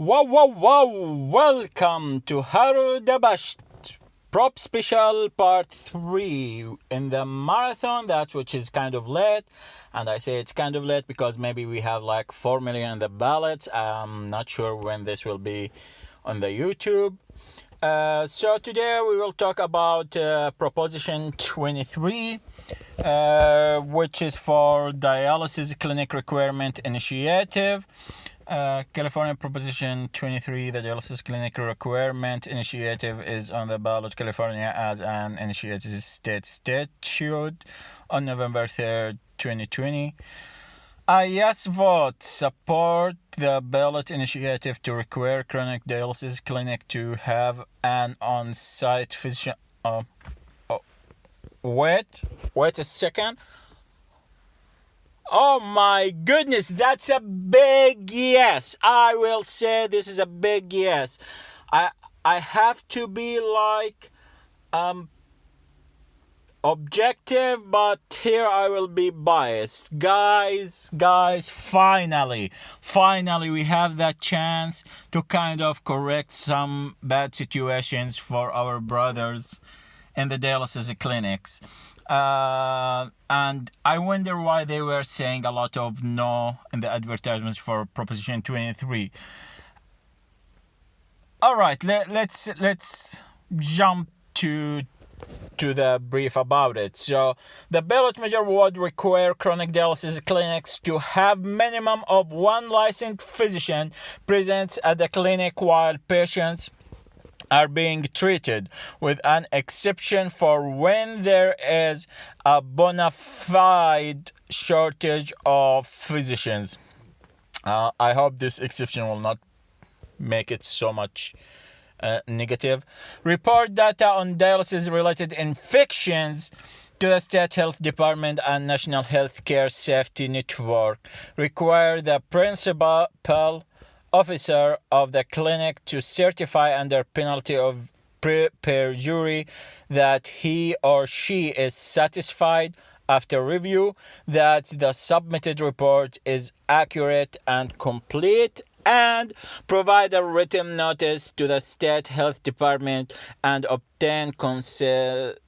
Wow! Welcome to HARDABASHT Prop Special Part 3 in the marathon, that which is kind of late. And I say it's kind of late because maybe we have like 4 million in the ballots. I'm not sure when this will be on the YouTube. So today we will talk about Proposition 23, which is for Dialysis Clinic Requirement Initiative. California Proposition 23, the Dialysis Clinic Requirement Initiative, is on the ballot California as an initiated state statute on November 3rd, 2020. A yes vote support the ballot initiative to require chronic dialysis clinic to have an on-site physician. Wait a second. Oh my goodness, that's a big yes. I will say this is a big yes. I have to be like objective, but here I will be biased. Guys, finally we have that chance to kind of correct some bad situations for our brothers in the dialysis clinics. And I wonder why they were saying a lot of no in the advertisements for Proposition 23. All right, let's jump to the brief about it. So the ballot measure would require chronic dialysis clinics to have minimum of one licensed physician present at the clinic while patients are being treated, with an exception for when there is a bona fide shortage of physicians. I hope this exception will not make it so much negative. Report data on dialysis-related infections to the State Health Department and National Healthcare Safety Network. Require the principal officer of the clinic to certify under penalty of perjury that he or she is satisfied after review that the submitted report is accurate and complete, and provide a written notice to the State Health Department and obtain consent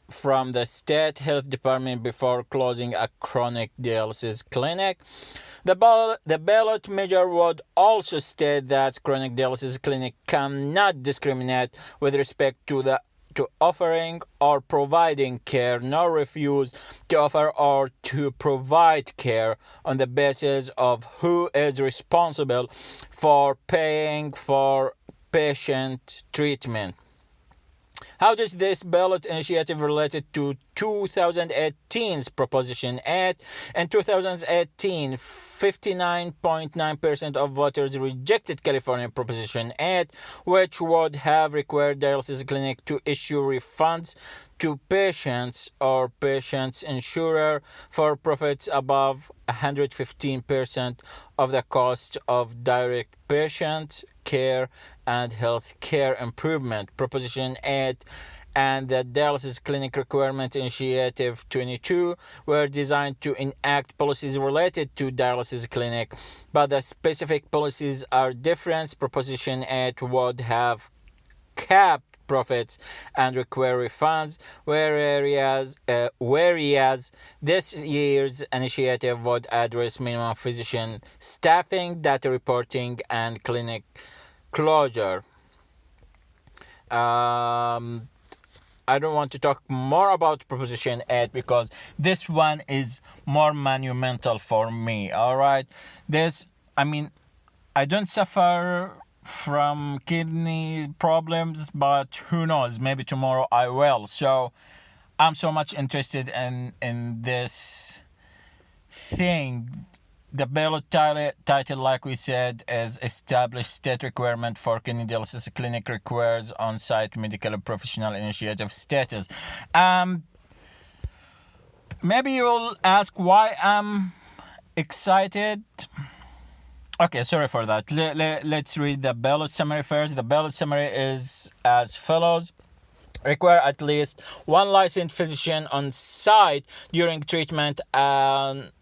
from the State Health Department before closing a chronic dialysis clinic. The ballot measure would also state that chronic dialysis clinic cannot discriminate with respect to offering or providing care, nor refuse to offer or to provide care on the basis of who is responsible for paying for patient treatment. How does this ballot initiative related to 2018's Proposition 8? In 2018, 59.9% of voters rejected California Proposition 8, which would have required dialysis clinic to issue refunds to patients or patients' insurer for profits above 115% of the cost of direct patient care and health care improvement. Proposition 8 and the Dialysis Clinic Requirement Initiative 22 were designed to enact policies related to dialysis clinic, but the specific policies are different. Proposition 8 would have capped profits and require refunds, whereas this year's initiative would address minimum physician staffing, data reporting, and clinic closure. I don't want to talk more about Proposition 8 because this one is more monumental for me. All right, I don't suffer from kidney problems, but who knows, maybe tomorrow I will. So I'm so much interested in this thing. The ballot title, like we said, is Established State Requirement for Kidney Dialysis Clinic Requires On-Site Medical Professional Initiative Status. Maybe you'll ask why I'm excited. Okay, sorry for that. Let's read the ballot summary first. The ballot summary is as follows. Require at least one licensed physician on site during treatment at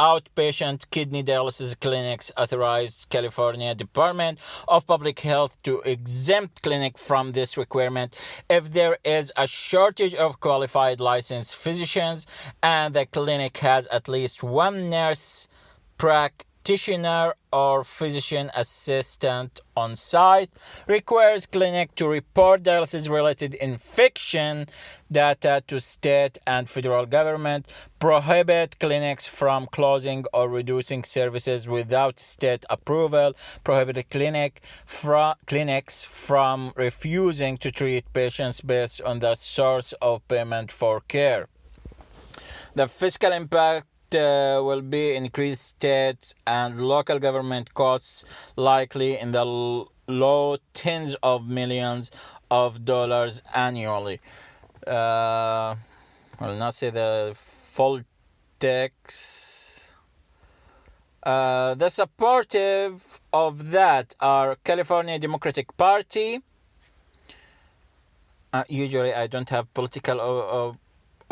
outpatient kidney dialysis clinics authorized California Department of Public Health to exempt clinic from this requirement if there is a shortage of qualified licensed physicians and the clinic has at least one nurse practitioner or physician assistant on site, requires clinic to report dialysis-related infection data to state and federal government, prohibit clinics from closing or reducing services without state approval, prohibit clinics from refusing to treat patients based on the source of payment for care. The fiscal impact will be increased state and local government costs, likely in the low tens of millions of dollars annually. I will not say the full text. The supportive of that are California Democratic Party. Usually I don't have political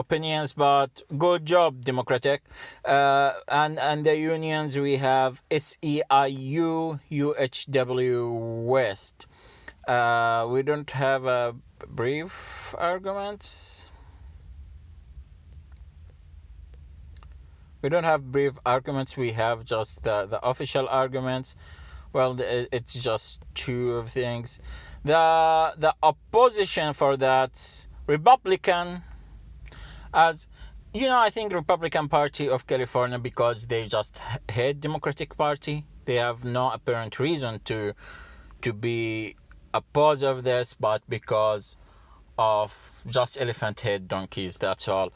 opinions, but good job, Democratic. And the unions, we have SEIU, UHW West. We don't have brief arguments. We don't have brief arguments. We have just the official arguments. Well, it's just two things. The opposition for that, Republican, as you know, I think Republican Party of California, because they just hate Democratic Party. They have no apparent reason to be opposed of this, but because of just elephant head donkeys, that's all.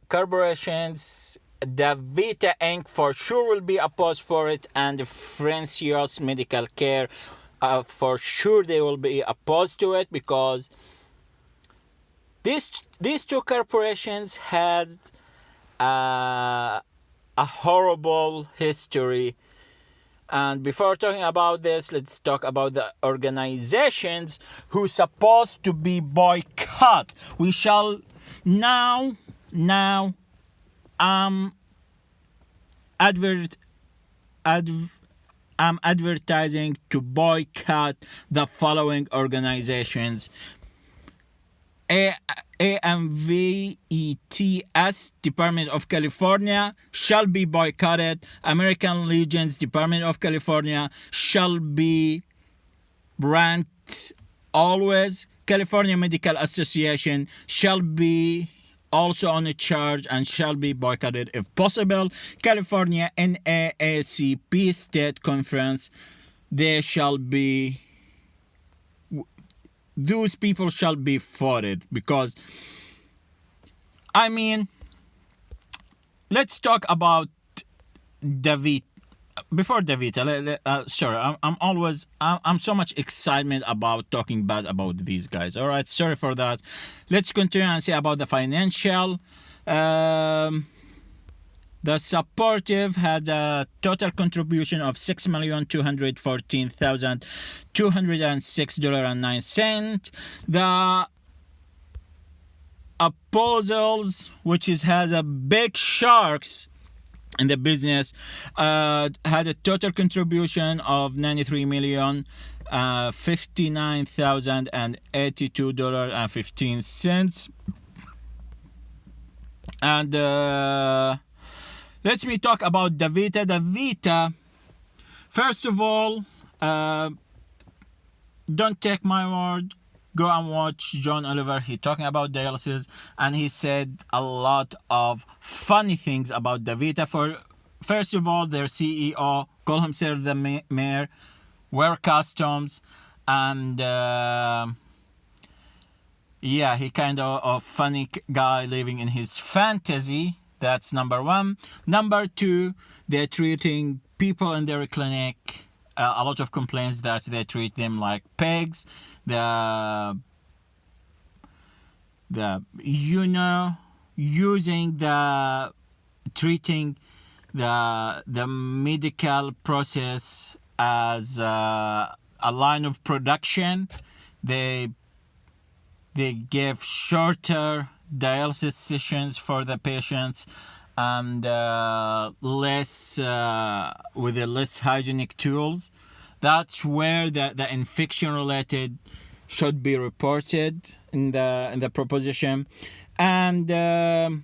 Corporations, DaVita Inc. for sure will be opposed for it, and Fresenius Medical Care, for sure they will be opposed to it, because these two corporations had a horrible history. And before talking about this, let's talk about the organizations who supposed to be boycott. We shall now I'm advertising to boycott the following organizations: AMVETS, Department of California, shall be boycotted. American Legion's Department of California shall be banned always. California Medical Association shall be also on a charge and shall be boycotted if possible. California NAACP State Conference, those people shall be fought, because I mean, let's talk about DaVita. Before DaVita, sorry, I'm so much excitement about talking bad about these guys. All right, sorry for that. Let's continue and see about the financial. The supportive had a total contribution of $6,214,206.09. The opposals, which has a big sharks in the business, had a total contribution of $93,059,082.15. And let me talk about DaVita. DaVita, first of all, don't take my word. Go and watch John Oliver. He talking about dialysis, and he said a lot of funny things about DaVita. First of all, their CEO called himself the mayor, wear costumes, and he kind of a funny guy living in his fantasy. That's number one. Number two, they're treating people in their clinic. A lot of complaints that they treat them like pigs. Treating the medical process as a line of production. They give shorter dialysis sessions for the patients, and less with the less hygienic tools. That's where the infection related should be reported in the proposition. And the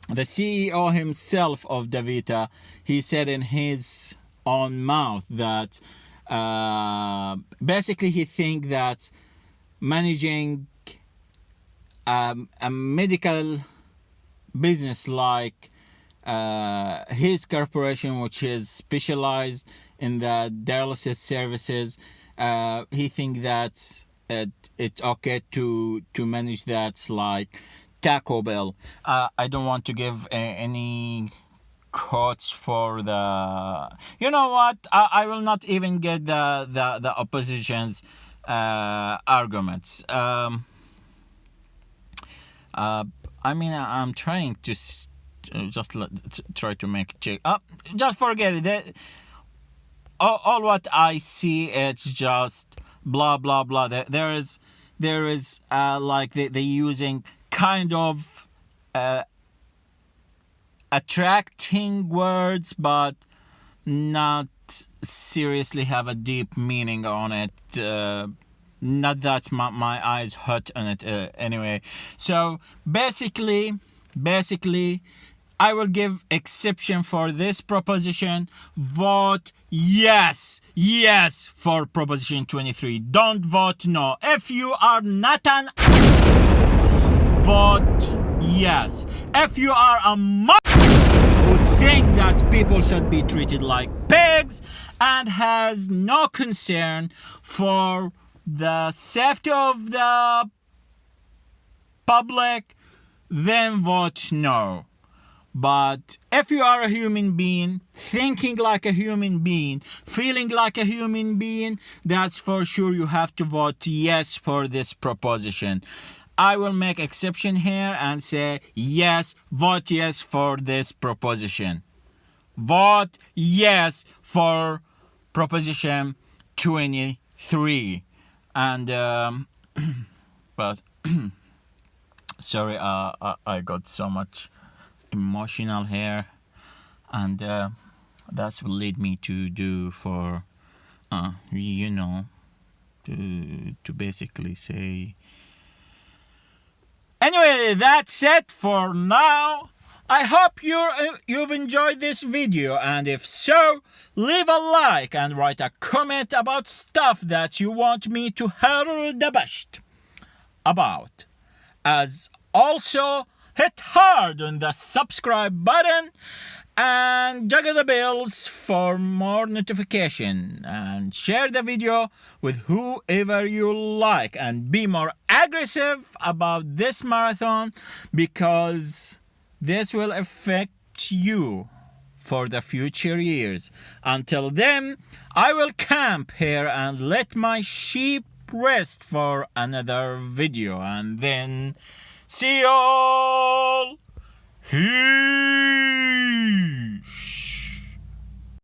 CEO himself of DaVita, he said in his own mouth that basically he think that managing a medical business like his corporation, which is specialized in the dialysis services, he think that it's okay to manage that like Taco Bell. I don't want to give any quotes for the, you know what, I will not even get the opposition's arguments. I mean, I'm trying to just try to make check. Just forget it. All what I see, it's just blah blah blah. There is like they using kind of attracting words, but not seriously have a deep meaning on it. Not that my eyes hurt on it anyway. So basically, I will give exception for this proposition. Vote yes for proposition 23. Don't vote no. If you are not an vote yes. If you are a who think that people should be treated like pigs and has no concern for the safety of the public, then vote no. But if you are a human being, thinking like a human being, feeling like a human being, that's for sure you have to vote yes for this proposition. I will make exception here and say yes, vote yes for this proposition. Vote yes for proposition 23. And but sorry, I got so much emotional here, and that's will lead me to do for you know, to basically say. Anyway, that's it for now. I hope you've enjoyed this video, and if so, leave a like and write a comment about stuff that you want me to HARDABASHT about. As also, hit hard on the subscribe button and juggle the bells for more notification, and share the video with whoever you like, and be more aggressive about this marathon, because this will affect you for the future years. Until then, I will camp here and let my sheep rest for another video, and then see you all here.